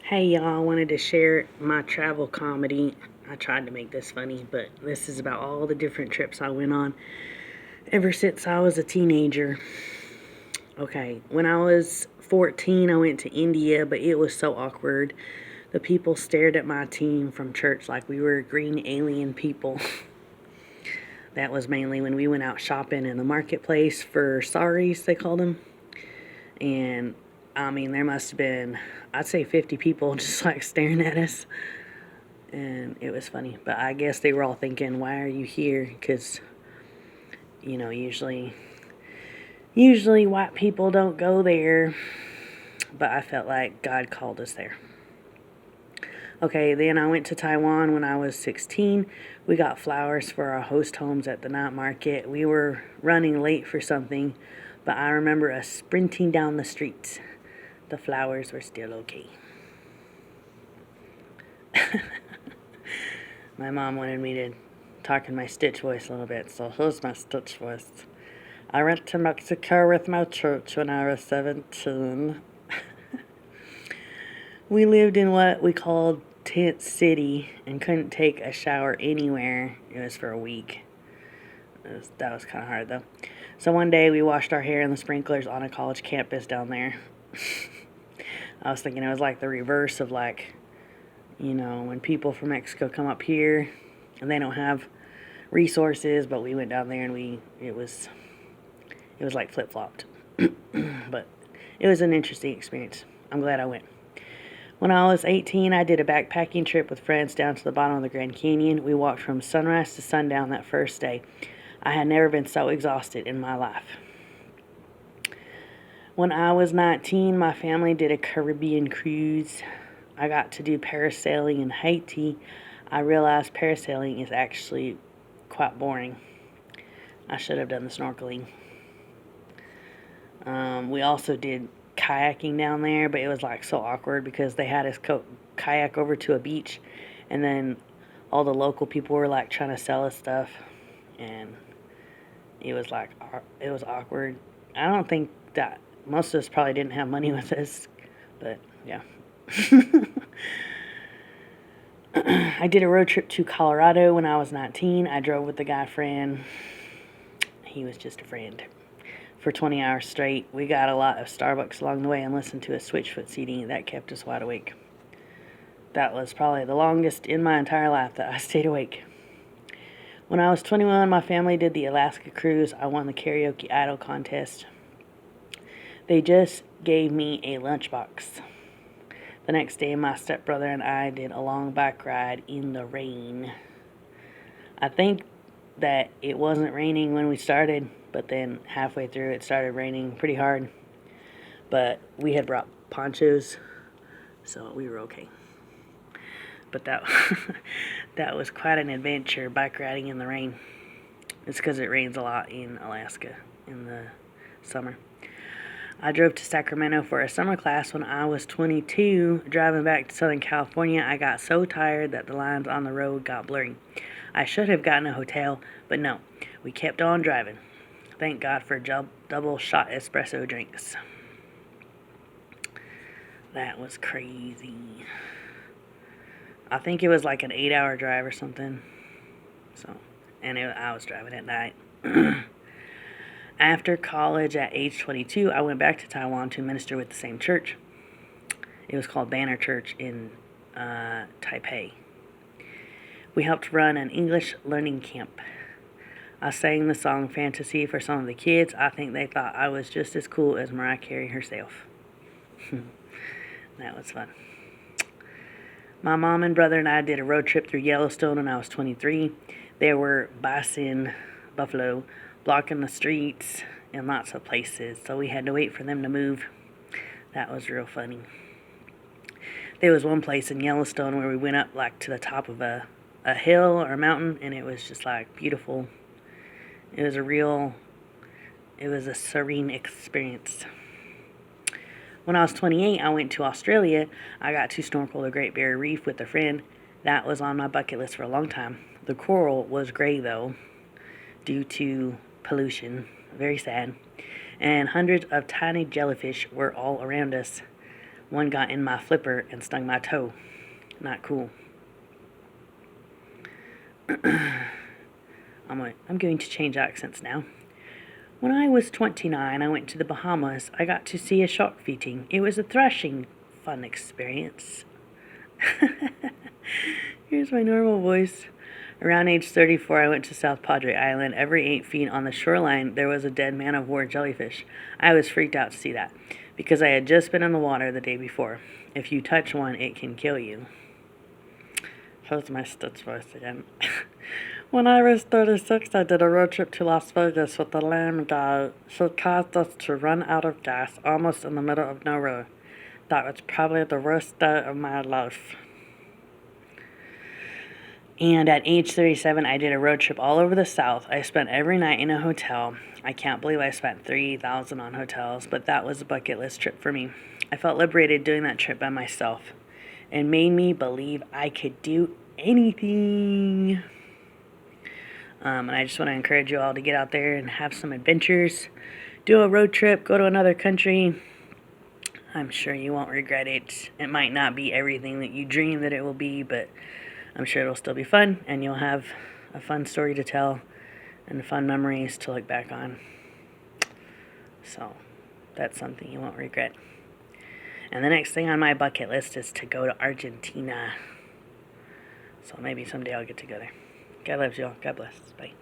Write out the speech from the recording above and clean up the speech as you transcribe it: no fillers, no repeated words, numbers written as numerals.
Hey y'all, I wanted to share my travel comedy. I tried to make this funny, but this is about all the different trips I went on ever since I was a teenager. Okay, when I was 14, I went to India, but it was so awkward. The people stared at my team from church like we were green alien people. That was mainly when we went out shopping in the marketplace for saris, they called them. And I mean, there must have been, I'd say 50 people just like staring at us. And it was funny. But I guess they were all thinking, why are you here? Because, usually white people don't go there. But I felt like God called us there. Okay, then I went to Taiwan when I was 16. We got flowers for our host homes at the night market. We were running late for something, but I remember us sprinting down the streets. The flowers were still okay. My mom wanted me to talk in my Stitch voice a little bit, so here's my Stitch voice. I went to Mexico with my church when I was 17. We lived in what we called Tent City and couldn't take a shower anywhere. It was for a week. That was kind of hard, though. So one day we washed our hair in the sprinklers on a college campus down there. I was thinking it was like the reverse of when people from Mexico come up here and they don't have resources, but we went down there and it was like flip-flopped. But it was an interesting experience. I'm glad I went. When I was 18, I did a backpacking trip with friends down to the bottom of the Grand Canyon. We walked from sunrise to sundown that first day. I had never been so exhausted in my life. When I was 19, my family did a Caribbean cruise. I got to do parasailing in Haiti. I realized parasailing is actually quite boring. I should have done the snorkeling. We also did kayaking down there, but it was like so awkward because they had us kayak over to a beach, and then all the local people were like trying to sell us stuff, and it was awkward. I don't think that most of us probably didn't have money with us, but yeah. I did a road trip to Colorado when I was 19. I drove with a guy friend. He was just a friend. For 20 hours straight. We got a lot of Starbucks along the way and listened to a Switchfoot CD. That kept us wide awake. That was probably the longest in my entire life that I stayed awake. When I was 21, my family did the Alaska cruise. I won the karaoke idol contest. They just gave me a lunchbox. The next day, my stepbrother and I did a long bike ride in the rain. I think that it wasn't raining when we started, but then halfway through it started raining pretty hard. But we had brought ponchos, so we were okay. But that was quite an adventure, bike riding in the rain. It's because it rains a lot in Alaska in the summer. I drove to Sacramento for a summer class when I was 22. Driving back to Southern California, I got so tired that the lines on the road got blurry. I should have gotten a hotel, but no, we kept on driving. Thank God for double shot espresso drinks. That was crazy. I think it was like an 8-hour drive or something. I was driving at night. After college at age 22, I went back to Taiwan to minister with the same church. It was called Banner Church in Taipei. We helped run an English learning camp. I sang the song Fantasy for some of the kids. I think they thought I was just as cool as Mariah Carey herself. That was fun. My mom and brother and I did a road trip through Yellowstone when I was 23. There were bison, buffalo, blocking the streets in lots of places, so we had to wait for them to move. That was real funny. There was one place in Yellowstone where we went up like to the top of a hill or a mountain, and it was just like beautiful. It was a serene experience. When I was 28, I went to Australia. I got to snorkel the Great Barrier Reef with a friend. That was on my bucket list for a long time. The coral was gray, though, due to pollution. Very sad. And hundreds of tiny jellyfish were all around us. One got in my flipper and stung my toe. Not cool. I'm going to change accents now. When I was 29, I went to the Bahamas. I got to see a shark feeding. It was a thrashing fun experience. Here's my normal voice. Around age 34, I went to South Padre Island. Every 8 feet on the shoreline, there was a dead man-of-war jellyfish. I was freaked out to see that, because I had just been in the water the day before. If you touch one, it can kill you. Here's my Stitch voice again. When I was 36, I did a road trip to Las Vegas with a lame guy. She caused us to run out of gas almost in the middle of nowhere. That was probably the worst day of my life. And at age 37, I did a road trip all over the South. I spent every night in a hotel. I can't believe I spent $3,000 on hotels, but that was a bucket list trip for me. I felt liberated doing that trip by myself. It made me believe I could do anything. And I just want to encourage you all to get out there and have some adventures. Do a road trip, go to another country. I'm sure you won't regret it. It might not be everything that you dream that it will be, but I'm sure it'll still be fun, and you'll have a fun story to tell and fun memories to look back on. So that's something you won't regret. And the next thing on my bucket list is to go to Argentina. So maybe someday I'll get to go there. God loves you all. God bless. Bye.